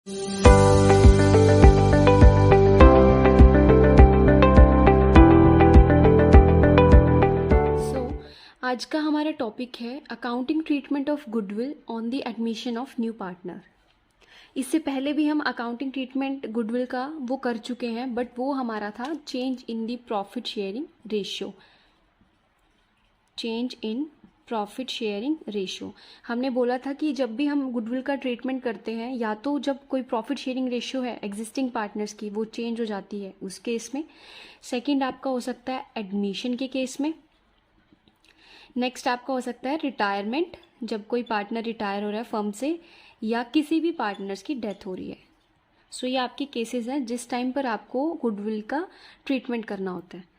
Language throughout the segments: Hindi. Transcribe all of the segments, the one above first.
आज का हमारा टॉपिक है accounting treatment of goodwill on the admission of new partner. इससे पहले भी हम अकाउंटिंग ट्रीटमेंट गुडविल का वो कर चुके हैं, बट वो हमारा था change in the profit sharing ratio. Change in profit sharing ratio हमने बोला था कि जब भी हम गुडविल का ट्रीटमेंट करते हैं, या तो जब कोई प्रॉफिट शेयरिंग रेशियो है एग्जिस्टिंग पार्टनर्स की वो चेंज हो जाती है उस केस में। सेकेंड आपका हो सकता है एडमिशन के केस में। नेक्स्ट आपका हो सकता है रिटायरमेंट, जब कोई पार्टनर रिटायर हो रहा है फर्म से या किसी भी पार्टनर्स की डेथ हो रही है। सो ये आपके केसेस हैं जिस टाइम पर आपको गुडविल का ट्रीटमेंट करना होता है।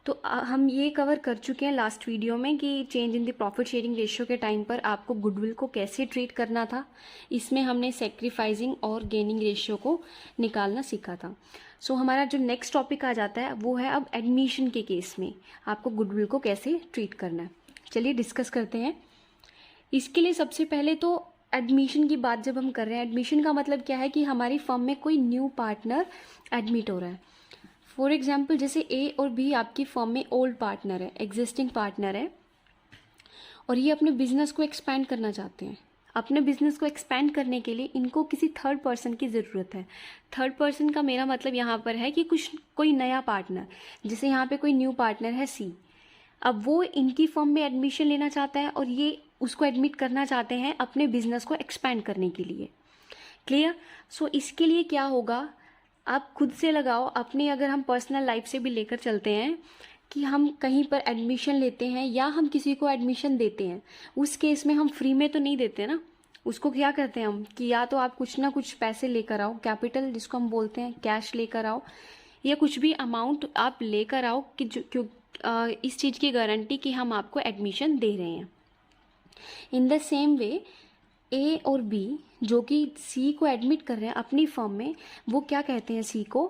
तो हम ये कवर कर चुके हैं लास्ट वीडियो में कि change in the profit sharing ratio के टाइम पर आपको गुडविल को कैसे ट्रीट करना था। इसमें हमने सेक्रीफाइसिंग और गेनिंग रेशियो को निकालना सीखा था। सो हमारा जो नेक्स्ट टॉपिक आ जाता है वो है अब एडमिशन के केस में आपको गुडविल को कैसे ट्रीट करना है। चलिए डिस्कस करते हैं। इसके लिए सबसे पहले तो एडमिशन की बात जब हम कर रहे हैं, एडमिशन का मतलब क्या है कि हमारी फर्म में कोई न्यू पार्टनर एडमिट हो रहा है। फॉर एग्जाम्पल जैसे ए और बी आपकी फर्म में ओल्ड पार्टनर है, एग्जिस्टिंग पार्टनर है, और ये अपने बिजनेस को एक्सपैंड करना चाहते हैं। अपने बिजनेस को एक्सपैंड करने के लिए इनको किसी थर्ड पर्सन की ज़रूरत है। थर्ड पर्सन का मेरा मतलब यहाँ पर है कि कोई नया पार्टनर, जैसे यहाँ पे कोई न्यू पार्टनर है सी, अब वो इनकी फर्म में एडमिशन लेना चाहता है और ये उसको एडमिट करना चाहते हैं अपने बिजनेस को एक्सपैंड करने के लिए। क्लियर? सो इसके लिए क्या होगा, आप खुद से लगाओ अपनी, अगर हम पर्सनल लाइफ से भी लेकर चलते हैं कि हम कहीं पर एडमिशन लेते हैं या हम किसी को एडमिशन देते हैं, उस केस में हम फ्री में तो नहीं देते ना। उसको क्या करते हैं हम कि या तो आप कुछ ना कुछ पैसे लेकर आओ, कैपिटल जिसको हम बोलते हैं, कैश लेकर आओ, या कुछ भी अमाउंट आप लेकर आओ कि इस चीज़ की गारंटी कि हम आपको एडमिशन दे रहे हैं। इन द सेम वे ए और बी जो कि सी को एडमिट कर रहे हैं अपनी फर्म में, वो क्या कहते हैं सी को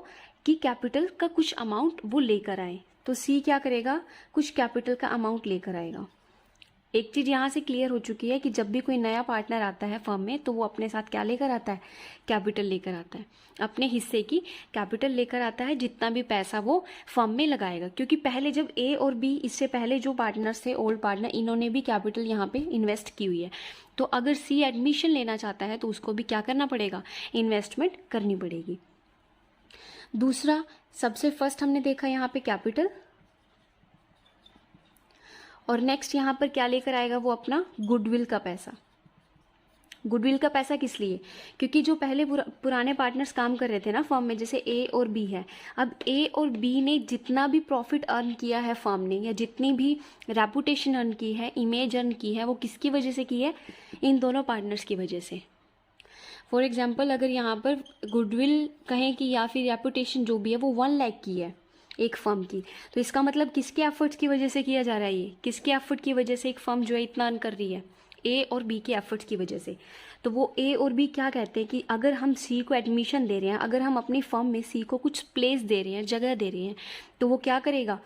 कि कैपिटल का कुछ अमाउंट वो लेकर आए। तो सी क्या करेगा, कुछ कैपिटल का अमाउंट लेकर आएगा। एक चीज़ यहाँ से क्लियर हो चुकी है कि जब भी कोई नया पार्टनर आता है फर्म में तो वो अपने साथ क्या लेकर आता है, कैपिटल लेकर आता है, अपने हिस्से की कैपिटल लेकर आता है, जितना भी पैसा वो फर्म में लगाएगा। क्योंकि पहले जब ए और बी, इससे पहले जो पार्टनर्स थे ओल्ड पार्टनर, इन्होंने भी कैपिटल यहाँ पे इन्वेस्ट की हुई है। तो अगर सी एडमिशन लेना चाहता है तो उसको भी क्या करना पड़ेगा, इन्वेस्टमेंट करनी पड़ेगी। दूसरा, सबसे फर्स्ट हमने देखा यहाँ पे कैपिटल, और नेक्स्ट यहाँ पर क्या लेकर आएगा वो अपना गुडविल का पैसा। गुडविल का पैसा किस लिए, क्योंकि जो पहले पुराने पार्टनर्स काम कर रहे थे ना फर्म में, जैसे ए और बी है, अब ए और बी ने जितना भी प्रॉफिट अर्न किया है फर्म ने, या जितनी भी रेपुटेशन अर्न की है, इमेज अर्न की है, वो किसकी वजह से की है, इन दोनों पार्टनर्स की वजह से। फॉर एग्जाम्पल अगर यहाँ पर गुडविल कहें कि या फिर रेपुटेशन जो भी है वो 1 लाख की है एक फर्म की, तो इसका मतलब किसके एफर्ट्स की वजह से किया जा रहा है, ये किसके एफर्ट की वजह से एक फर्म जो है इतना अर्न कर रही है, ए और बी के एफर्ट्स की वजह से। तो वो ए और बी क्या कहते हैं कि अगर हम सी को एडमिशन दे रहे हैं, अगर हम अपनी फर्म में सी को कुछ प्लेस दे रहे हैं, जगह दे रहे हैं, तो वो क्या करेगा,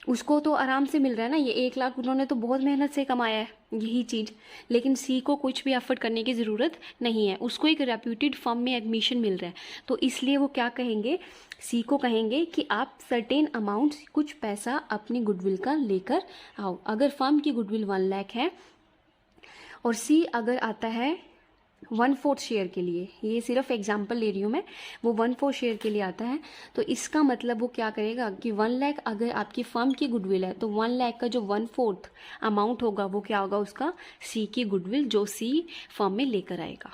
उसको तो आराम से मिल रहा है ना, ये 1 लाख उन्होंने तो बहुत मेहनत से कमाया है यही चीज़, लेकिन सी को कुछ भी एफर्ट करने की ज़रूरत नहीं है, उसको एक रेप्यूटेड फर्म में एडमिशन मिल रहा है। तो इसलिए वो क्या कहेंगे, सी को कहेंगे कि आप सर्टेन अमाउंट, कुछ पैसा अपनी गुडविल का लेकर आओ। अगर फर्म की गुडविल 1 लाख है और सी अगर आता है 1/4 शेयर के लिए, ये सिर्फ एग्जांपल ले रही हूँ मैं, वो 1/4 शेयर के लिए आता है, तो इसका मतलब वो क्या करेगा कि 1 लाख अगर आपकी फर्म की गुडविल है तो 1 लाख का जो 1/4 अमाउंट होगा वो क्या होगा, उसका सी की गुडविल जो सी फर्म में लेकर आएगा।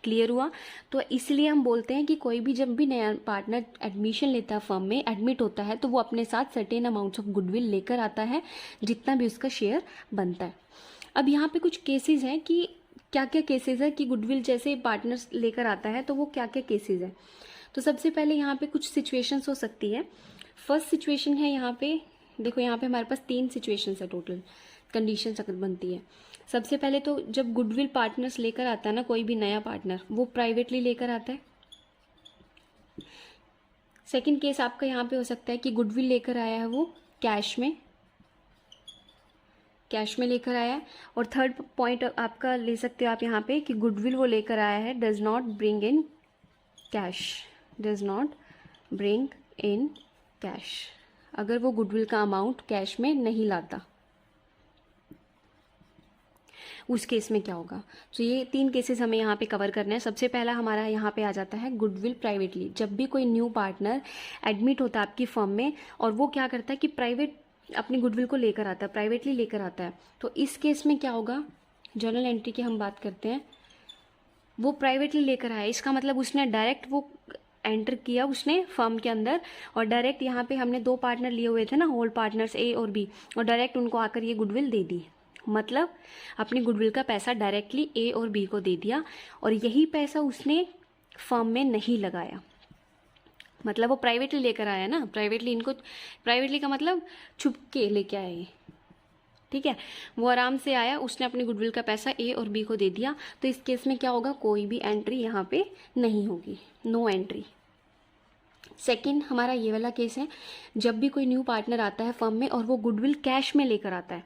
क्लियर हुआ? तो इसलिए हम बोलते हैं कि कोई भी जब भी नया पार्टनर एडमिशन लेता है फर्म में, एडमिट होता है, तो वो अपने साथ सर्टेन अमाउंट्स ऑफ गुडविल लेकर आता है, जितना भी उसका शेयर बनता है। अब यहाँ पे कुछ केसेस हैं कि क्या क्या केसेस है कि गुडविल जैसे पार्टनर्स लेकर आता है, तो वो क्या क्या केसेस है। तो सबसे पहले यहाँ पे कुछ सिचुएशंस हो सकती है। फर्स्ट सिचुएशन है यहाँ पे, देखो यहाँ पे हमारे पास 3 सिचुएशंस है टोटल, कंडीशन अगर बनती है। सबसे पहले तो जब गुडविल पार्टनर्स लेकर आता है ना कोई भी नया पार्टनर, वो प्राइवेटली लेकर आता है। सेकंड केस आपका यहाँ पे हो सकता है कि गुडविल लेकर आया है वो कैश में लेकर आया है। और थर्ड पॉइंट आपका ले सकते हो आप यहाँ पे कि गुडविल वो लेकर आया है does not bring in cash, does not bring in cash, अगर वो गुडविल का अमाउंट कैश में नहीं लाता, उस केस में क्या होगा। तो ये 3 केसेस हमें यहाँ पे कवर करना है। सबसे पहला हमारा यहाँ पे आ जाता है गुडविल प्राइवेटली। जब भी कोई न्यू पार्टनर एडमिट होता है आपकी फर्म में और वो क्या करता है कि प्राइवेट अपनी गुडविल को लेकर आता है, प्राइवेटली लेकर आता है, तो इस केस में क्या होगा, जर्नल एंट्री की हम बात करते हैं, वो प्राइवेटली लेकर आया, इसका मतलब उसने डायरेक्ट वो एंटर किया उसने फर्म के अंदर, और डायरेक्ट यहाँ पे हमने 2 पार्टनर लिए हुए थे ना, होल पार्टनर्स ए और बी, और डायरेक्ट उनको आकर ये गुडविल दे दी। मतलब अपनी गुडविल का पैसा डायरेक्टली ए और बी को दे दिया, और यही पैसा उसने फर्म में नहीं लगाया। मतलब वो प्राइवेटली लेकर आया ना, प्राइवेटली का मतलब छुप के लेके आया ये, ठीक है। वो आराम से आया, उसने अपनी गुडविल का पैसा ए और बी को दे दिया। तो इस केस में क्या होगा, कोई भी एंट्री यहाँ पे नहीं होगी, नो एंट्री। सेकंड हमारा ये वाला केस है, जब भी कोई न्यू पार्टनर आता है फर्म में और वो गुडविल कैश में लेकर आता है,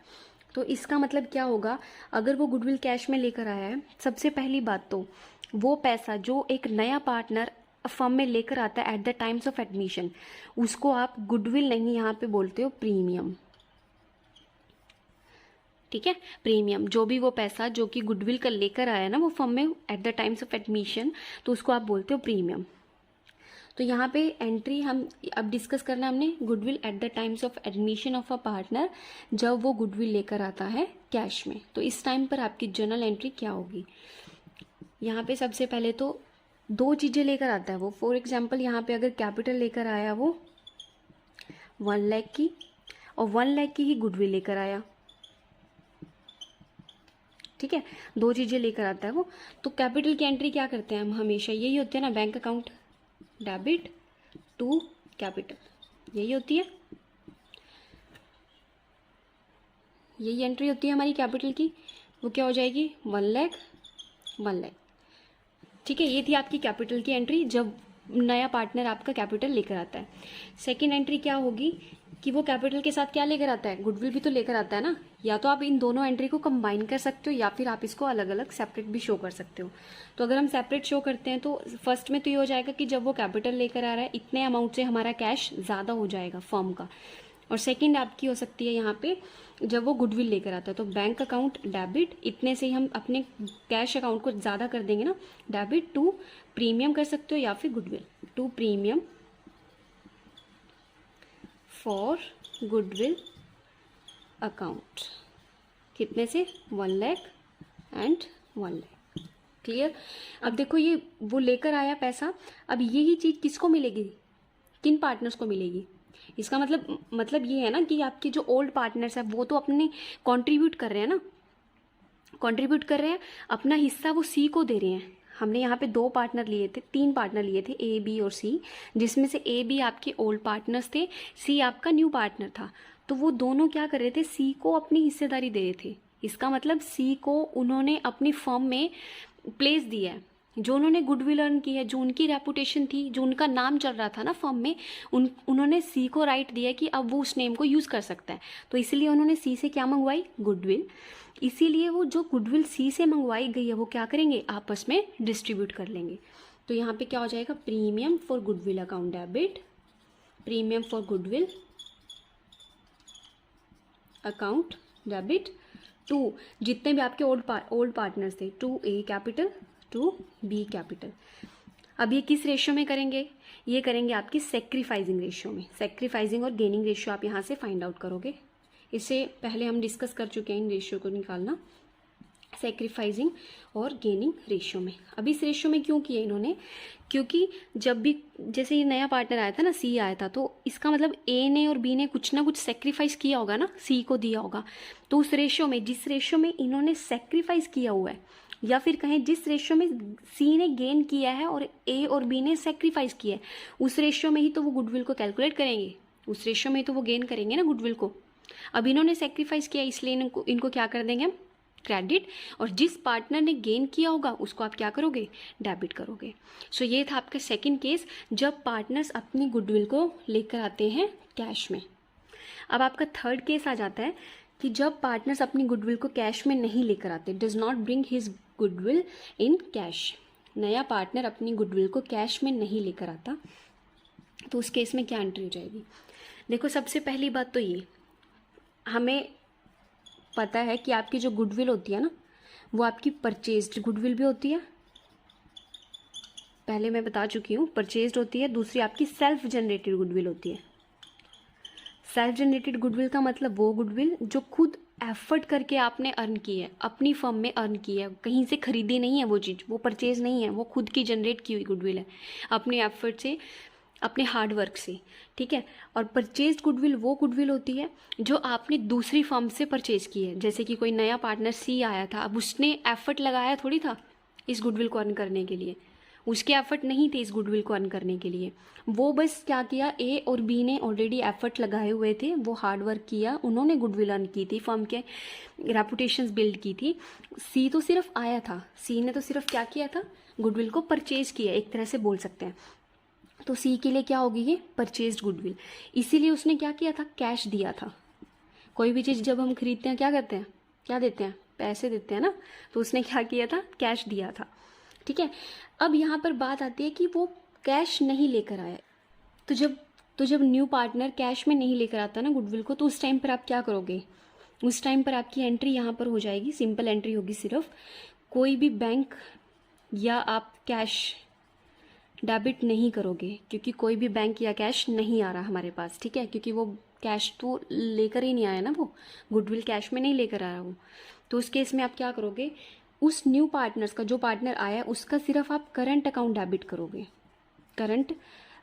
तो इसका मतलब क्या होगा, अगर वो गुडविल कैश में लेकर आया है, सबसे पहली बात तो वो पैसा जो एक नया पार्टनर फर्म में लेकर आता है at the times of admission, उसको आप गुडविल नहीं यहाँ पे बोलते हो प्रीमियम, ठीक है। प्रीमियम, जो भी वो पैसा जो कि गुडविल का लेकर आया ना वो फर्म में at the times of admission, तो उसको आप बोलते हो प्रीमियम। तो यहाँ पे एंट्री हम अब डिस्कस करना हमने goodwill at the times of admission of a partner, जब वो गुडविल लेकर आता है कैश में, तो इस टाइम पर आपकी जर्नल एंट्री क्या होगी। यहाँ पे सबसे पहले तो 2 चीज़ें लेकर आता है वो। फॉर एग्जाम्पल यहाँ पे अगर कैपिटल लेकर आया वो 1 लाख की, और 1 लाख की ही गुडविल लेकर आया, ठीक है, 2 चीज़ें लेकर आता है वो। तो कैपिटल की एंट्री क्या करते हैं हम हमेशा, यही होती है ना, bank account debit to capital, यही होती है, यही एंट्री होती है हमारी कैपिटल की। वो क्या हो जाएगी, 1 लाख 1 लाख, ठीक है। ये थी आपकी कैपिटल की एंट्री जब नया पार्टनर आपका कैपिटल लेकर आता है। सेकंड एंट्री क्या होगी कि वो कैपिटल के साथ क्या लेकर आता है, गुडविल भी तो लेकर आता है ना। या तो आप इन दोनों एंट्री को कंबाइन कर सकते हो, या फिर आप इसको अलग अलग सेपरेट भी शो कर सकते हो। तो अगर हम सेपरेट शो करते हैं तो फर्स्ट में तो ये हो जाएगा कि जब वो कैपिटल लेकर आ रहा है, इतने अमाउंट से हमारा कैश ज़्यादा हो जाएगा फर्म का। और सेकेंड आपकी हो सकती है यहाँ पे जब वो गुडविल लेकर आता है, तो बैंक अकाउंट डेबिट, इतने से ही हम अपने कैश अकाउंट को ज़्यादा कर देंगे ना, डेबिट टू प्रीमियम कर सकते हो, या फिर goodwill to premium for goodwill account, कितने से 1 लाख एंड 1 लाख, क्लियर। अब देखो ये वो लेकर आया पैसा, अब यही चीज़ किसको मिलेगी, किन पार्टनर्स को मिलेगी। इसका मतलब ये है ना कि आपके जो ओल्ड पार्टनर्स है वो तो अपने कंट्रीब्यूट कर रहे हैं ना, कंट्रीब्यूट कर रहे हैं, अपना हिस्सा वो सी को दे रहे हैं। हमने यहाँ पे 2 पार्टनर लिए थे, 3 पार्टनर लिए थे, ए बी और सी, जिसमें से ए बी आपके ओल्ड पार्टनर्स थे, सी आपका न्यू पार्टनर था। तो वो दोनों क्या कर रहे थे, सी को अपनी हिस्सेदारी दे रहे थे। इसका मतलब सी को उन्होंने अपनी फर्म में प्लेस दिया है, जो उन्होंने गुडविल अर्न की है, जो उनकी रेपुटेशन थी, जो उनका नाम चल रहा था ना फर्म में, उन्होंने सी को राइट दिया कि अब वो उस नेम को यूज़ कर सकता है। तो इसलिए उन्होंने सी से क्या मंगवाई, गुडविल। इसीलिए वो जो गुडविल सी से मंगवाई गई है वो क्या करेंगे, आपस में डिस्ट्रीब्यूट कर लेंगे। तो यहाँ पे क्या हो जाएगा, premium for goodwill account debit, premium for goodwill account debit to जितने भी आपके ओल्ड पार्टनर्स थे, to A capital to B capital. अब ये किस रेशियो में करेंगे, ये करेंगे आपकी सेक्रीफाइजिंग रेशियो में। सेक्रीफाइजिंग और गेनिंग रेशियो आप यहाँ से फाइंड आउट करोगे। इससे पहले हम डिस्कस कर चुके हैं इन रेशियो को निकालना, सेक्रीफाइजिंग और गेनिंग रेशियो में। अब इस रेशियो में क्यों किया इन्होंने, क्योंकि जब भी जैसे ये नया पार्टनर आया था ना, सी आया था, तो इसका मतलब ए ने और बी ने कुछ ना कुछ सेक्रीफाइस किया होगा ना, सी को दिया होगा। तो उस रेशियो में, जिस रेशियो में इन्होंने सेक्रीफाइस किया हुआ है, या फिर कहें जिस रेशियो में सी ने गेन किया है और ए और बी ने सेक्रीफाइस किया है, उस रेशियो में ही तो वो गुडविल को कैलकुलेट करेंगे, उस रेशियो में ही तो वो गेन करेंगे ना गुडविल को। अब इन्होंने सेक्रीफाइस किया, इसलिए इनको क्या कर देंगे हम, क्रेडिट, और जिस पार्टनर ने गेन किया होगा उसको आप क्या करोगे, डेबिट करोगे। सो ये था आपका सेकंड केस, जब पार्टनर्स अपनी गुडविल को लेकर आते हैं कैश में। अब आपका थर्ड केस आ जाता है कि जब पार्टनर्स अपनी गुडविल को कैश में नहीं लेकर आते, does not bring his goodwill in cash. नया पार्टनर अपनी गुडविल को कैश में नहीं लेकर आता, तो उस केस में क्या एंट्री हो जाएगी? देखो, सबसे पहली बात तो ये, हमें पता है कि आपकी जो गुडविल होती है ना, वो आपकी परचेज्ड गुडविल भी होती है, पहले मैं बता चुकी हूँ, परचेज्ड होती है। दूसरी आपकी सेल्फ जनरेटेड गुडविल होती है। सेल्फ जनरेटेड गुडविल का मतलब वो गुडविल जो खुद एफर्ट करके आपने अर्न की है, अपनी फर्म में अर्न की है, कहीं से खरीदी नहीं है वो चीज़, वो परचेज नहीं है, वो खुद की जनरेट की हुई गुडविल है, अपने एफर्ट से, अपने हार्ड वर्क से, ठीक है। और परचेज्ड गुडविल वो गुडविल होती है जो आपने दूसरी फर्म से परचेज की है। जैसे कि कोई नया पार्टनर सी आया था, अब उसने एफर्ट लगाया थोड़ी था इस गुडविल को अर्न करने के लिए, उसके एफर्ट नहीं थे इस गुडविल को अर्न करने के लिए, वो बस क्या किया, ए और बी ने ऑलरेडी एफर्ट लगाए हुए थे, वो हार्ड वर्क किया, उन्होंने गुडविल अर्न की थी, फर्म के रेपुटेशंस बिल्ड की थी। सी तो सिर्फ आया था, सी ने तो सिर्फ क्या किया था, गुडविल को परचेज किया, एक तरह से बोल सकते हैं। तो सी के लिए क्या होगी, ये परचेज्ड गुडविल। इसीलिए उसने क्या किया था, कैश दिया था। कोई भी चीज़ जब हम खरीदते हैं क्या करते हैं, क्या देते हैं, पैसे देते हैं ना, तो उसने क्या किया था, कैश दिया था, ठीक है। अब यहाँ पर बात आती है कि वो कैश नहीं लेकर आया, तो जब न्यू पार्टनर कैश में नहीं लेकर आता ना गुडविल को, तो उस टाइम पर आप क्या करोगे, उस टाइम पर आपकी एंट्री यहाँ पर हो जाएगी, सिंपल एंट्री होगी सिर्फ, कोई भी बैंक या आप कैश डेबिट नहीं करोगे, क्योंकि कोई भी बैंक या कैश नहीं आ रहा हमारे पास, ठीक है, क्योंकि वो कैश तो लेकर ही नहीं आया ना, वो गुडविल कैश में नहीं लेकर आया वो। तो उस केस में आप क्या करोगे, उस न्यू पार्टनर्स का, जो पार्टनर आया उसका सिर्फ आप करंट अकाउंट डेबिट करोगे, करंट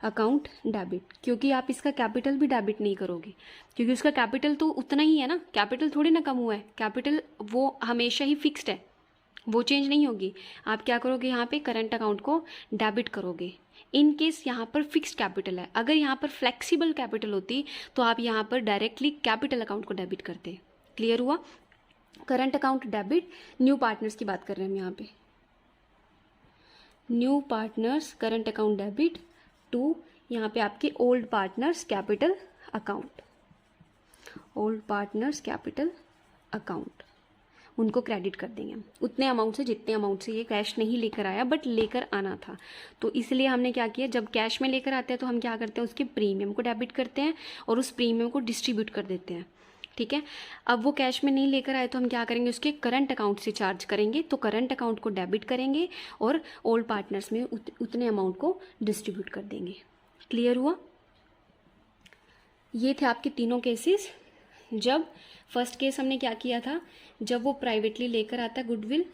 अकाउंट डेबिट, क्योंकि आप इसका कैपिटल भी डेबिट नहीं करोगे, क्योंकि उसका कैपिटल तो उतना ही है ना, कैपिटल थोड़ी ना कम हुआ है, कैपिटल वो हमेशा ही फिक्स्ड है, वो चेंज नहीं होगी। आप क्या करोगे, यहाँ पे करंट अकाउंट को डेबिट करोगे। इन केस यहाँ पर फिक्स्ड कैपिटल है, अगर यहाँ पर फ्लेक्सिबल कैपिटल होती तो आप यहाँ पर डायरेक्टली कैपिटल अकाउंट को डेबिट करते। क्लियर हुआ? Current account debit, new partners की बात कर रहे हैं हम यहाँ पे, new partners current account debit to यहाँ पे आपके old partners capital account, old partners capital account, उनको क्रेडिट कर देंगे हम उतने अमाउंट से जितने अमाउंट से ये कैश नहीं लेकर आया बट लेकर आना था। तो इसलिए हमने क्या किया, जब कैश में लेकर आते हैं तो हम क्या करते हैं, उसके प्रीमियम को डेबिट करते हैं और उस प्रीमियम को डिस्ट्रीब्यूट कर देते हैं, ठीक है। अब वो कैश में नहीं लेकर आए तो हम क्या करेंगे, उसके करंट अकाउंट से चार्ज करेंगे, तो करंट अकाउंट को डेबिट करेंगे और ओल्ड पार्टनर्स में उतने अमाउंट को डिस्ट्रीब्यूट कर देंगे। क्लियर हुआ? ये थे आपके तीनों केसेस। जब फर्स्ट केस हमने क्या किया था, जब वो प्राइवेटली लेकर आता है गुडविल,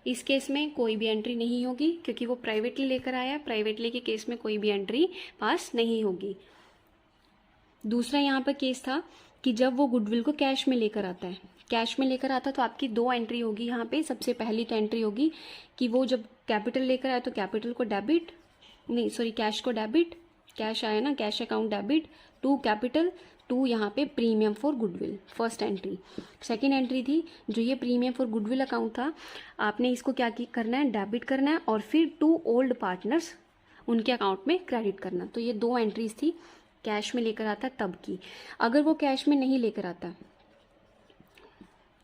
इस केस में कोई भी एंट्री नहीं होगी क्योंकि वो प्राइवेटली लेकर आया, प्राइवेटली के केस में कोई भी एंट्री पास नहीं होगी। दूसरा यहाँ पर केस था कि जब वो गुडविल को कैश में लेकर आता है, कैश में लेकर आता तो आपकी दो एंट्री होगी यहाँ पे। सबसे पहली तो एंट्री होगी कि वो जब कैपिटल लेकर आया तो कैपिटल को डेबिट, नहीं सॉरी कैश को डेबिट, कैश आया ना, cash account debit to capital to यहाँ पे premium for goodwill, first entry. Second entry थी जो ये प्रीमियम फॉर गुडविल अकाउंट था, आपने इसको क्या करना है, डेबिट करना है और फिर टू ओल्ड पार्टनर्स, उनके अकाउंट में क्रेडिट करना। तो ये दो एंट्रीज थी कैश में लेकर आता तब की। अगर वो कैश में नहीं लेकर आता,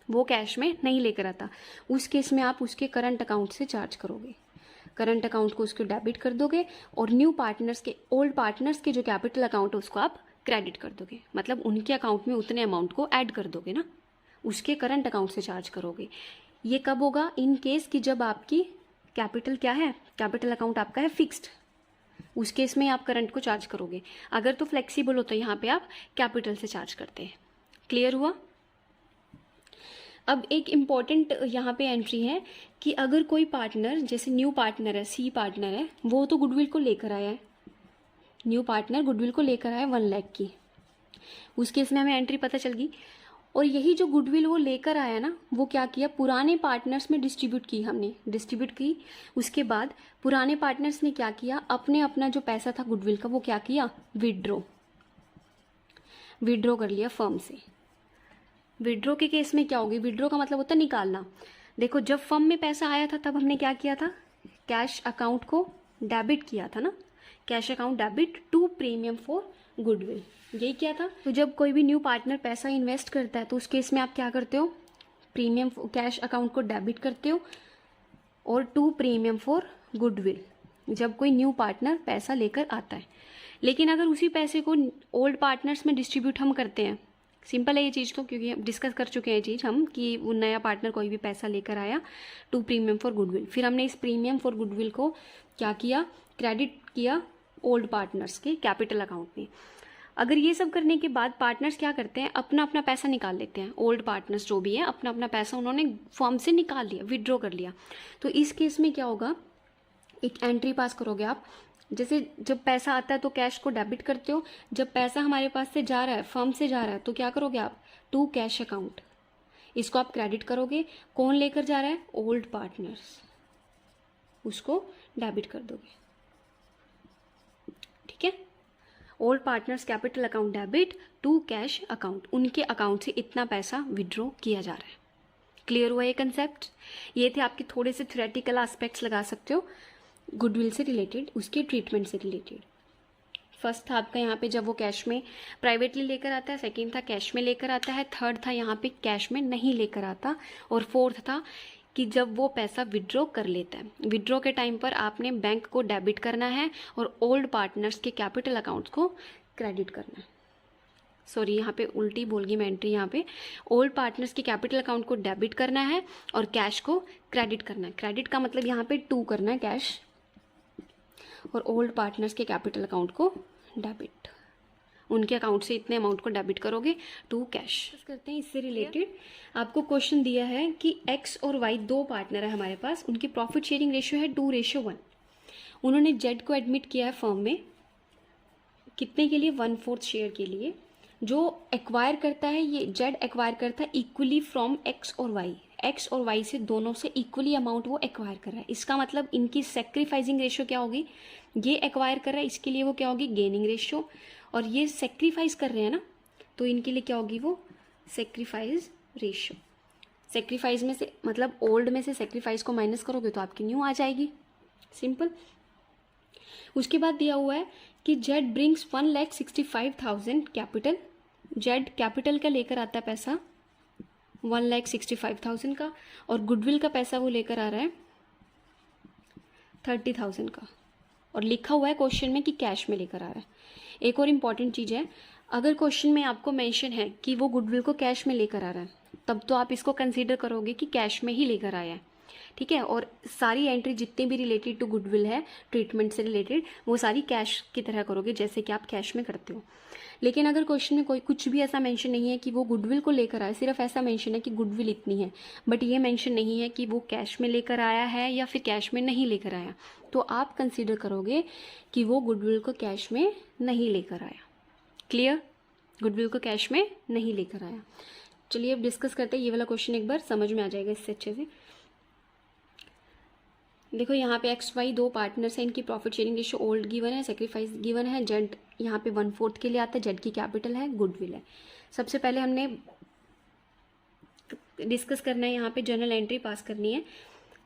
वो कैश में नहीं लेकर आता, उस केस में आप उसके करंट अकाउंट से चार्ज करोगे, करंट अकाउंट को उसको डेबिट कर दोगे और न्यू पार्टनर्स के, ओल्ड पार्टनर्स के जो कैपिटल अकाउंट है उसको आप क्रेडिट कर दोगे, मतलब उनके अकाउंट में उतने अमाउंट को ऐड कर दोगे ना, उसके करंट अकाउंट से चार्ज करोगे। ये कब होगा, इन केस कि जब आपकी कैपिटल क्या है, कैपिटल अकाउंट आपका है फिक्स्ड, उस केस में आप करंट को चार्ज करोगे। अगर तो फ्लेक्सिबल हो तो यहाँ पे आप कैपिटल से चार्ज करते हैं। क्लियर हुआ? अब एक इम्पॉर्टेंट यहाँ पे एंट्री है कि अगर कोई पार्टनर, जैसे न्यू पार्टनर है, सी पार्टनर है, वो तो गुडविल को लेकर आया है, न्यू पार्टनर गुडविल को लेकर आया 1 लाख की, उस केस में हमें एंट्री पता चल गई। और यही जो गुडविल वो लेकर आया ना, वो क्या किया, पुराने पार्टनर्स में डिस्ट्रीब्यूट की, हमने डिस्ट्रीब्यूट की। उसके बाद पुराने पार्टनर्स ने क्या किया, अपने अपना जो पैसा था गुडविल का वो क्या किया, विड्रॉ कर लिया फर्म से। विड्रॉ के केस में क्या होगी, विड्रॉ का मतलब होता है निकालना। देखो जब फर्म में पैसा आया था तब हमने क्या किया था, कैश अकाउंट को डेबिट किया था ना, cash account debit to premium for goodwill, यही क्या था। तो जब कोई भी न्यू पार्टनर पैसा इन्वेस्ट करता है तो उस केस में आप क्या करते हो, प्रीमियम कैश अकाउंट को डेबिट करते हो और 2 प्रीमियम फॉर गुडविल, जब कोई न्यू पार्टनर पैसा लेकर आता है। लेकिन अगर उसी पैसे को ओल्ड पार्टनर्स में डिस्ट्रीब्यूट हम करते हैं, सिंपल है ये चीज़ तो, क्योंकि हम डिस्कस कर चुके हैं ये चीज़ हम कि वो नया पार्टनर कोई भी पैसा लेकर आया, 2 प्रीमियम फॉर गुडविल, फिर हमने इस प्रीमियम फॉर गुडविल को क्या किया, क्रेडिट किया ओल्ड पार्टनर्स के कैपिटल अकाउंट में। अगर ये सब करने के बाद पार्टनर्स क्या करते हैं, अपना अपना पैसा निकाल लेते हैं। ओल्ड पार्टनर्स जो भी है अपना अपना पैसा उन्होंने फर्म से निकाल लिया, विड्रॉ कर लिया। तो इस केस में क्या होगा, एक एंट्री पास करोगे आप, जैसे जब पैसा आता है तो कैश को डेबिट करते हो, जब पैसा हमारे पास से जा रहा है, फर्म से जा रहा है, तो क्या करोगे आप, टू कैश अकाउंट, इसको आप क्रेडिट करोगे। कौन लेकर जा रहा है, ओल्ड पार्टनर्स, उसको डेबिट कर दोगे। ठीक है, old partners capital account debit to cash account, उनके अकाउंट से इतना पैसा विड्रॉ किया जा रहा है। क्लियर हुआ ये कंसेप्ट? ये थे आपके थोड़े से थ्योरेटिकल एस्पेक्ट्स लगा सकते हो गुडविल से रिलेटेड, उसके ट्रीटमेंट से रिलेटेड। फर्स्ट था आपका यहाँ पे जब वो कैश में प्राइवेटली लेकर आता है, सेकंड था कैश में लेकर आता है, थर्ड था यहाँ पे कैश में नहीं लेकर आता, और फोर्थ था कि जब वो पैसा विड्रॉ कर लेता है। विड्रॉ के टाइम पर आपने बैंक को डेबिट करना है और ओल्ड पार्टनर्स के कैपिटल अकाउंट्स को क्रेडिट करना है। सॉरी, यहाँ पे उल्टी बोल गई मैं एंट्री, यहाँ पे ओल्ड पार्टनर्स के कैपिटल अकाउंट को डेबिट करना है और कैश को क्रेडिट करना है। क्रेडिट का मतलब यहाँ पे 2 करना है कैश, और ओल्ड पार्टनर्स के कैपिटल अकाउंट को डेबिट, उनके अकाउंट से इतने अमाउंट को डेबिट करोगे टू कैश। करते हैं इससे रिलेटेड, आपको क्वेश्चन दिया है कि एक्स और वाई 2 पार्टनर है हमारे पास, उनकी प्रॉफिट शेयरिंग रेशियो है 2:1। उन्होंने जेड को एडमिट किया है फर्म में, कितने के लिए, 1/4 शेयर के लिए। जो एक्वायर करता है, ये जेड एक्वायर करता है इक्वली फ्रॉम एक्स और वाई, एक्स और वाई से दोनों से इक्वली अमाउंट वो एक्वायर कर रहा है। इसका मतलब इनकी सेक्रीफाइसिंग रेशियो क्या होगी, ये एक्वायर कर रहा है इसके लिए वो क्या होगी, गेनिंग रेशियो, और ये सेक्रीफाइस कर रहे हैं ना, तो इनके लिए क्या होगी, वो सेक्रीफाइस रेशियो। सेक्रीफाइस में से मतलब ओल्ड में से सेक्रीफाइस को माइनस करोगे तो आपकी न्यू आ जाएगी, सिंपल। उसके बाद दिया हुआ है कि Z brings 1,65,000 capital, Z capital का लेकर आता है पैसा 1,65,000 का, और गुडविल का पैसा वो लेकर आ रहा है 30,000 का, और लिखा हुआ है क्वेश्चन में कि कैश में लेकर आ रहा है। एक और इम्पॉर्टेंट चीज़ है, अगर क्वेश्चन में आपको मेंशन है कि वो गुडविल को कैश में लेकर आ रहा है, तब तो आप इसको कंसीडर करोगे कि कैश में ही लेकर आया है। ठीक है, और सारी एंट्री जितने भी रिलेटेड टू गुडविल है, ट्रीटमेंट से रिलेटेड, वो सारी कैश की तरह करोगे जैसे कि आप कैश में करते हो। लेकिन अगर क्वेश्चन में कोई कुछ भी ऐसा मेंशन नहीं है कि वो गुडविल को लेकर आए, सिर्फ ऐसा मेंशन है कि गुडविल इतनी है, बट ये मेंशन नहीं है कि वो कैश में लेकर आया है या फिर कैश में नहीं लेकर आया, तो आप कंसीडर करोगे कि वो गुडविल को कैश में नहीं लेकर आया। क्लियर, गुडविल को कैश में नहीं लेकर आया। चलिए अब डिस्कस करते हैं ये वाला क्वेश्चन, एक बार समझ में आ जाएगा इससे अच्छे से। देखो यहाँ पे एक्स वाई 2 पार्टनर्स हैं, इनकी profit sharing ratio old given है, सेक्रीफाइस गिवन है, जेड यहाँ पे 1/4 के लिए आता है, जेड की कैपिटल है, गुडविल है। सबसे पहले हमने डिस्कस करना है, यहाँ पे जर्नल एंट्री पास करनी है।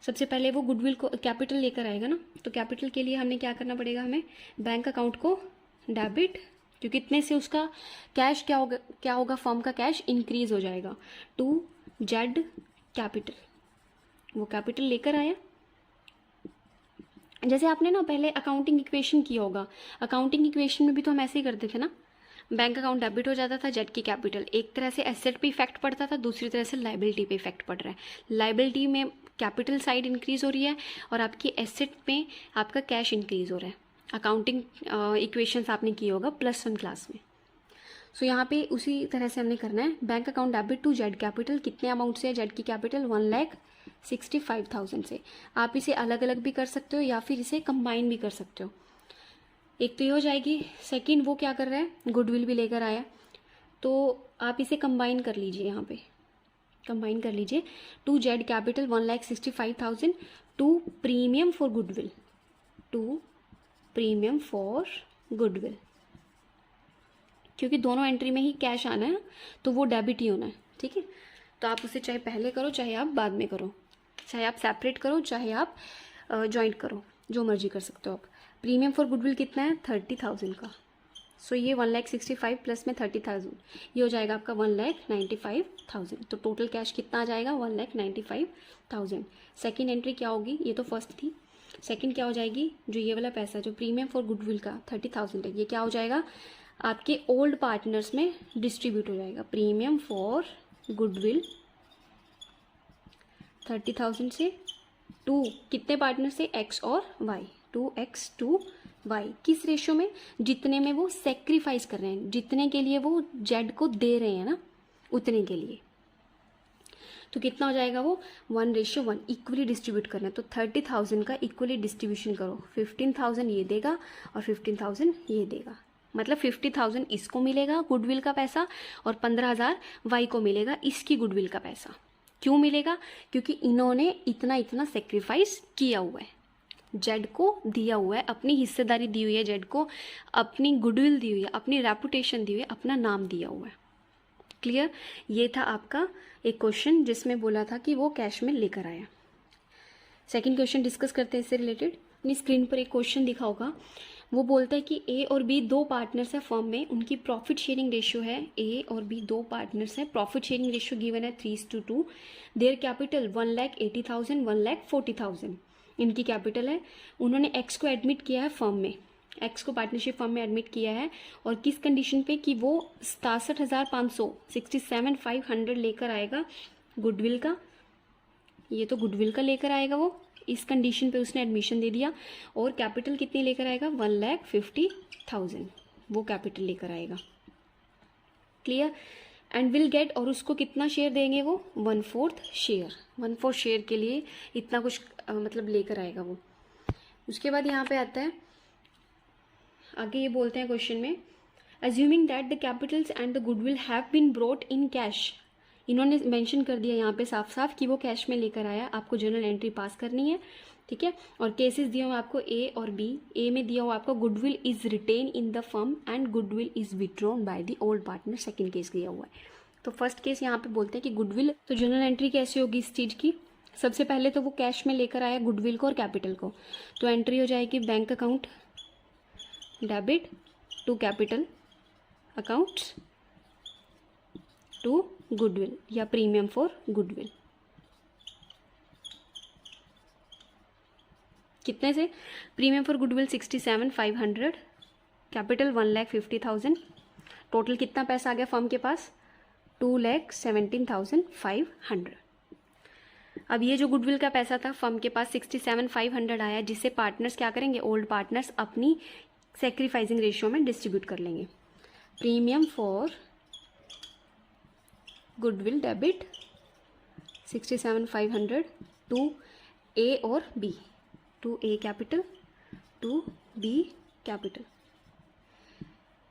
सबसे पहले वो गुडविल को कैपिटल लेकर आएगा ना, तो कैपिटल के लिए हमने क्या करना पड़ेगा, हमें बैंक अकाउंट को डेबिट, क्योंकि इतने से उसका कैश क्या होगा फर्म का कैश इंक्रीज हो जाएगा, टू जेड कैपिटल, वो कैपिटल लेकर आया। जैसे आपने ना पहले अकाउंटिंग इक्वेशन किया होगा, अकाउंटिंग इक्वेशन में भी तो हम ऐसे ही करते थे ना, बैंक अकाउंट डेबिट हो जाता था, जेड की कैपिटल, एक तरह से एसेट पे इफेक्ट पड़ता था, दूसरी तरह से लाइबिलिटी पे इफेक्ट पड़ रहा है। लाइबिलिटी में कैपिटल साइड इंक्रीज हो रही है और आपकी एसेट में आपका कैश इंक्रीज हो रहा है। अकाउंटिंग इक्वेशंस आपने किए होगा +1 क्लास में। सो यहाँ पे उसी तरह से हमने करना है, bank account debit to Z capital, कितने अमाउंट से है, जेड की कैपिटल 1,65,000 से। आप इसे अलग अलग भी कर सकते हो या फिर इसे कंबाइन भी कर सकते हो। एक तो ये हो जाएगी, सेकंड वो क्या कर रहा है, गुडविल भी लेकर आया, तो आप इसे कंबाइन कर लीजिए, यहाँ पे कंबाइन कर लीजिए, to Z capital 1,65,000 to premium for goodwill, to premium for goodwill, क्योंकि दोनों एंट्री में ही कैश आना है तो वो डेबिट ही होना है। ठीक है, तो आप उसे चाहे पहले करो चाहे आप बाद में करो, चाहे आप सेपरेट करो चाहे आप जॉइंट करो, जो मर्जी कर सकते हो आप। प्रीमियम फॉर गुडविल कितना है, 30,000 का। सो ये 1,65,000 प्लस में 30,000, ये हो जाएगा आपका 1,95,000। तो टोटल कैश कितना आ जाएगा? 1,95,000। सेकेंड एंट्री क्या होगी? ये तो फर्स्ट थी, सेकेंड क्या हो जाएगी? जो ये वाला पैसा जो प्रीमियम फॉर गुडविल का 30,000 है, ये क्या हो जाएगा? आपके ओल्ड पार्टनर्स में डिस्ट्रीब्यूट हो जाएगा। प्रीमियम फॉर गुडविल 30,000 से टू कितने पार्टनर से? एक्स और वाई, 2x to y। किस रेशियो में? जितने में वो सेक्रीफाइस कर रहे हैं, जितने के लिए वो जेड को दे रहे हैं ना, उतने के लिए। तो कितना हो जाएगा वो? 1:1 इक्वली डिस्ट्रीब्यूट करना है। तो 30,000 का इक्वली डिस्ट्रीब्यूशन करो, 15,000 ये देगा और 15,000 ये देगा। मतलब 50,000 इसको मिलेगा गुडविल का पैसा और 15,000 वाई को मिलेगा इसकी गुडविल का पैसा। क्यों मिलेगा? क्योंकि इन्होंने इतना इतना सेक्रीफाइस किया हुआ है, जेड को दिया हुआ है, अपनी हिस्सेदारी दी हुई है जेड को, अपनी गुडविल दी हुई है, अपनी रेपुटेशन दी हुई है, अपना नाम दिया हुआ है। क्लियर? ये था आपका एक क्वेश्चन जिसमें बोला था कि वो कैश में लेकर आया। सेकंड क्वेश्चन डिस्कस करते हैं इससे रिलेटेड। अपनी स्क्रीन पर एक क्वेश्चन दिखा होगा, वो बोलता है कि ए और बी दो पार्टनर्स है फर्म में, उनकी प्रॉफिट शेयरिंग रेशियो है, ए और बी दो पार्टनर्स है, प्रॉफिट शेयरिंग रेशियो गिवन है 3:2, देयर कैपिटल 1,80,000 1,40,000 इनकी कैपिटल है। उन्होंने एक्स को एडमिट किया है फर्म में, एक्स को पार्टनरशिप फर्म में एडमिट किया है, और किस कंडीशन पे? कि वो 67,500 67,500 लेकर आएगा गुडविल का। ये तो गुडविल का लेकर आएगा वो, इस कंडीशन पे उसने एडमिशन दे दिया। और कैपिटल कितनी लेकर आएगा? 1,50,000 वो कैपिटल लेकर आएगा। क्लियर? एंड विल गेट, और उसको कितना शेयर देंगे वो? 1/4 शेयर। 1/4 शेयर के लिए इतना कुछ मतलब लेकर आएगा वो। उसके बाद यहाँ पे आता है आगे, ये बोलते हैं क्वेश्चन में, assuming that the capitals and the goodwill have been brought in cash. इन्होंने मेंशन कर दिया यहाँ पे साफ साफ कि वो कैश में लेकर आया। आपको जर्नल एंट्री पास करनी है, ठीक है। और केसेस दिए हुए आपको ए और बी। ए में दिया हुआ आपको goodwill is retained in the firm and goodwill is withdrawn by the old partner. Second case दिया हुआ है। तो फर्स्ट केस यहाँ पे बोलते हैं कि गुडविल, तो जर्नल एंट्री कैसे होगी इस चीज़ की? सबसे पहले तो वो कैश में लेकर आया गुडविल को और कैपिटल को, तो एंट्री हो जाएगी bank account debit to capital accounts to goodwill या प्रीमियम फॉर गुडविल। कितने से? Premium for goodwill 67,500, capital 1,50,000। Total कितना पैसा आ गया फर्म के पास? 2,17,500। अब ये जो गुडविल का पैसा था फर्म के पास 67,500 आया, जिसे पार्टनर्स क्या करेंगे? ओल्ड पार्टनर्स अपनी सेक्रीफाइसिंग रेशियो में डिस्ट्रीब्यूट कर लेंगे। Premium for goodwill debit 67,500 to A और B, to A capital to B capital.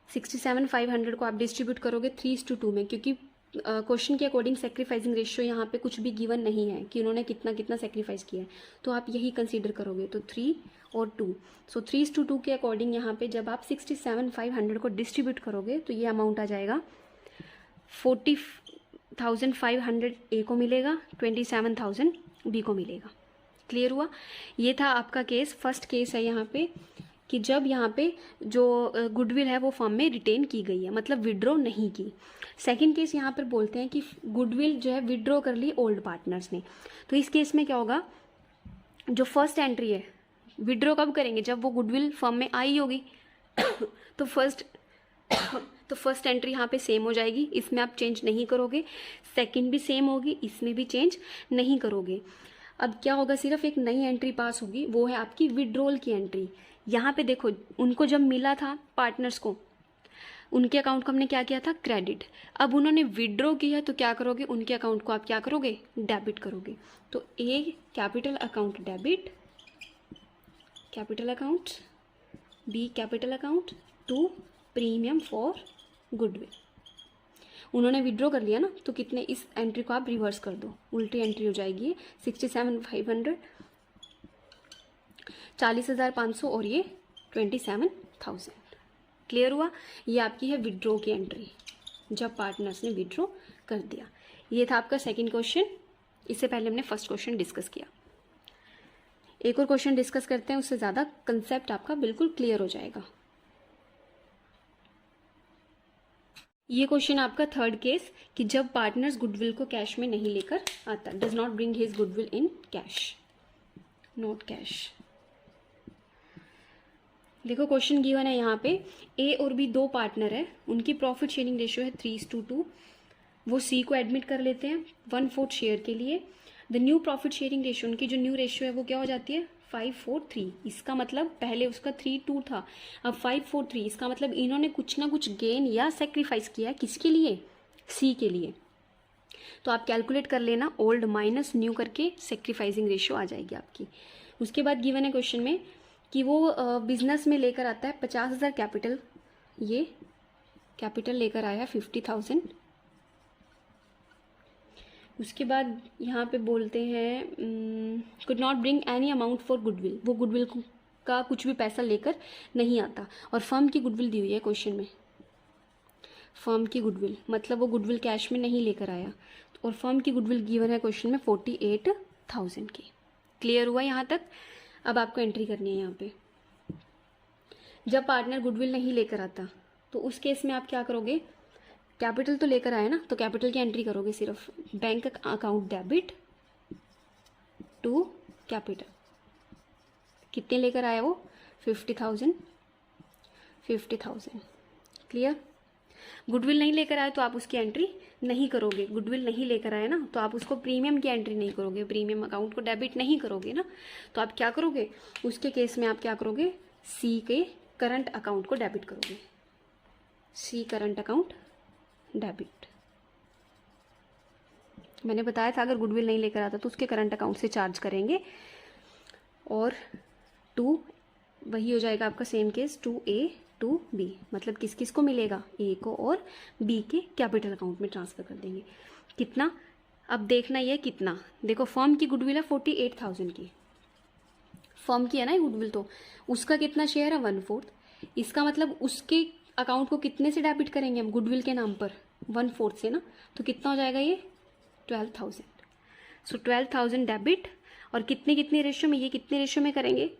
67,500 को आप डिस्ट्रीब्यूट करोगे 3:2 में, क्योंकि क्वेश्चन के अकॉर्डिंग सेक्रीफाइसिंग रेशियो यहाँ पे कुछ भी गिवन नहीं है कि उन्होंने कितना कितना सेक्रीफाइस किया है, तो आप यही कंसीडर करोगे। तो 3 और 2, सो 3:2 के अकॉर्डिंग यहाँ पे जब आप 67,500 को डिस्ट्रीब्यूट करोगे तो ये अमाउंट आ जाएगा 40,500 ए को मिलेगा, 27,000 बी को मिलेगा। क्लियर हुआ? ये था आपका केस। फर्स्ट केस है यहाँ पे कि जब यहाँ पे जो गुडविल है वो फर्म में रिटेन की गई है, मतलब विड्रॉ नहीं की। सेकंड केस यहाँ पर बोलते हैं कि गुडविल जो है विड्रॉ कर ली ओल्ड पार्टनर्स ने। तो इस केस में क्या होगा? जो फर्स्ट एंट्री है, विड्रॉ कब करेंगे? जब वो गुडविल फर्म में आई होगी। तो फर्स्ट एंट्री यहाँ पे सेम हो जाएगी, इसमें आप चेंज नहीं करोगे। सेकंड भी सेम होगी, इसमें भी चेंज नहीं करोगे। अब क्या होगा? सिर्फ एक नई एंट्री पास होगी, वो है आपकी विड्रॉल की एंट्री। यहाँ पे देखो, उनको जब मिला था पार्टनर्स को, उनके अकाउंट को हमने क्या किया था? क्रेडिट। अब उन्होंने विड्रॉ किया तो क्या करोगे? उनके अकाउंट को आप क्या करोगे? डेबिट करोगे। तो A capital account debit, capital account, B capital account to premium for goodwill. उन्होंने विड्रॉ कर लिया ना, तो कितने? इस एंट्री को आप रिवर्स कर दो, उल्टी एंट्री हो जाएगी। 67,500, 40,500 और ये 27,000। क्लियर हुआ? ये आपकी है विड्रॉ की एंट्री, जब पार्टनर्स ने विड्रॉ कर दिया। ये था आपका सेकंड क्वेश्चन। इससे पहले हमने फर्स्ट क्वेश्चन डिस्कस किया। एक और क्वेश्चन डिस्कस करते हैं, उससे ज़्यादा कंसेप्ट आपका बिल्कुल क्लियर हो जाएगा। ये क्वेश्चन आपका थर्ड केस कि जब पार्टनर्स गुडविल को कैश में नहीं लेकर आता, does not bring his goodwill in cash, not cash. देखो क्वेश्चन गिवन है यहाँ पे, ए और बी दो पार्टनर है, उनकी प्रॉफिट शेयरिंग रेशियो है 3:2। वो सी को एडमिट कर लेते हैं 1/4 शेयर के लिए। The new profit sharing ratio, उनकी जो न्यू रेशियो है वो क्या हो जाती है 5:4:3। इसका मतलब पहले उसका 3:2 था, अब 5:4:3। इसका मतलब इन्होंने कुछ ना कुछ गेन या सेक्रीफाइस किया, किसके लिए, सी के लिए। तो आप कैलकुलेट कर लेना, ओल्ड माइनस न्यू करके सेक्रीफाइसिंग रेशियो आ जाएगी आपकी। उसके बाद गिवन है क्वेश्चन में कि वो बिजनेस में लेकर आता है 50,000 कैपिटल, ये कैपिटल लेकर आया 50,000। उसके बाद यहाँ पे बोलते हैं could not bring any amount for goodwill, वो गुडविल का कुछ भी पैसा लेकर नहीं आता। और फर्म की गुडविल दी हुई है क्वेश्चन में, फर्म की गुडविल मतलब वो गुडविल कैश में नहीं लेकर आया, और फर्म की गुडविल गिवन है क्वेश्चन में 48,000 की। क्लियर हुआ यहाँ तक? अब आपको एंट्री करनी है यहाँ पे। जब पार्टनर गुडविल नहीं लेकर आता तो उस केस में आप क्या करोगे, कैपिटल तो लेकर आए ना, तो कैपिटल की एंट्री करोगे सिर्फ, bank account debit to capital. कितने लेकर आया वो 50,000। क्लियर? गुडविल नहीं लेकर आए तो आप उसकी एंट्री नहीं करोगे, गुडविल नहीं लेकर आए ना तो आप उसको प्रीमियम की एंट्री नहीं करोगे, प्रीमियम अकाउंट को डेबिट नहीं करोगे ना, तो आप क्या करोगे उसके केस में, आप क्या करोगे, सी के करंट अकाउंट को डेबिट करोगे, सी करंट अकाउंट डेबिट। मैंने बताया था अगर गुडविल नहीं लेकर आता तो उसके करंट अकाउंट से चार्ज करेंगे। और 2 वही हो जाएगा आपका सेम केस 2A 2B, मतलब किस किस को मिलेगा, ए को और बी के कैपिटल अकाउंट में ट्रांसफर कर देंगे। कितना, अब देखना ये कितना, देखो फर्म की गुडविल है 48,000 की, फर्म की है ना ये गुडविल, तो उसका कितना शेयर है 1/4। इसका मतलब उसके अकाउंट को कितने से डेबिट करेंगे हम गुडविल के नाम पर, 1/4 से ना, तो कितना हो जाएगा ये 12,000। सो 12,000 डेबिट, और कितने कितने रेशियो में, ये कितने रेशियो में करेंगे,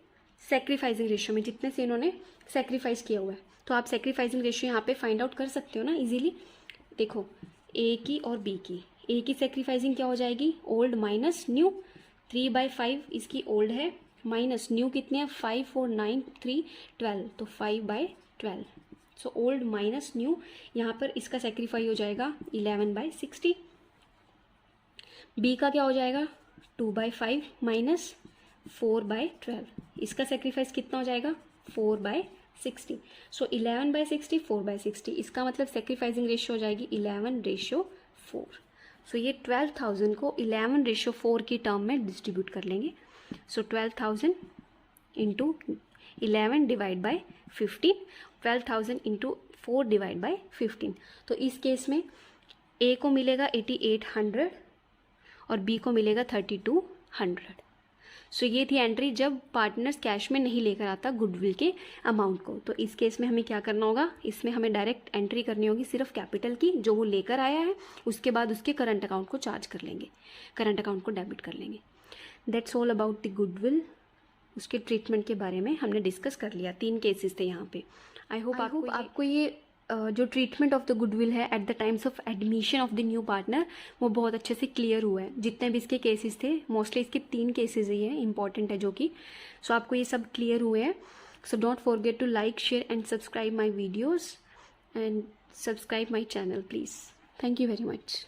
सेक्रीफाइसिंग रेशियो में, जितने से इन्होंने सेक्रीफाइस किया हुआ है। तो आप सेक्रीफाइसिंग रेशियो यहाँ पे फाइंड आउट कर सकते हो ना इजीली। देखो ए की और बी की, ए की सेक्रीफाइसिंग क्या हो जाएगी, ओल्ड माइनस न्यू, 3/5 इसकी ओल्ड है, माइनस न्यू कितने हैं 5 4 9 3 12, तो 5/12। सो ओल्ड माइनस न्यू, यहाँ पर इसका सेक्रीफाई हो जाएगा 11/60। बी का क्या हो जाएगा 2/5 माइनस 4/12, इसका सेक्रीफाइस कितना हो जाएगा 4/60। सो 11/60 4/60, इसका मतलब सेक्रीफाइसिंग रेशियो हो जाएगी 11:4। सो ये 12,000 को 11:4 की टर्म में डिस्ट्रीब्यूट कर लेंगे। सो 12,000 into 11 divide by 15, 12,000 into 4 divide by 15। तो इस केस में ए को मिलेगा 8800 और बी को मिलेगा 3200। सो ये थी एंट्री जब पार्टनर्स कैश में नहीं लेकर आता गुडविल के अमाउंट को। तो इस केस में हमें क्या करना होगा, इसमें हमें डायरेक्ट एंट्री करनी होगी सिर्फ कैपिटल की जो वो लेकर आया है, उसके बाद उसके करंट अकाउंट को चार्ज कर लेंगे, करंट अकाउंट को डेबिट कर लेंगे। That's all about the goodwill. उसके ट्रीटमेंट के बारे में हमने डिस्कस कर लिया, 3 केसेस थे यहाँ पे। आई होप आपको ये जो ट्रीटमेंट ऑफ द गुडविल है at the times of admission of the new partner वो बहुत अच्छे से क्लियर हुआ है। जितने भी इसके केसेस थे, मोस्टली इसके 3 केसेस ही है इंपॉर्टेंट है जो कि, सो आपको ये सब क्लियर हुए हैं। So don't forget to like share and subscribe my videos and subscribe my channel please. Thank you very much.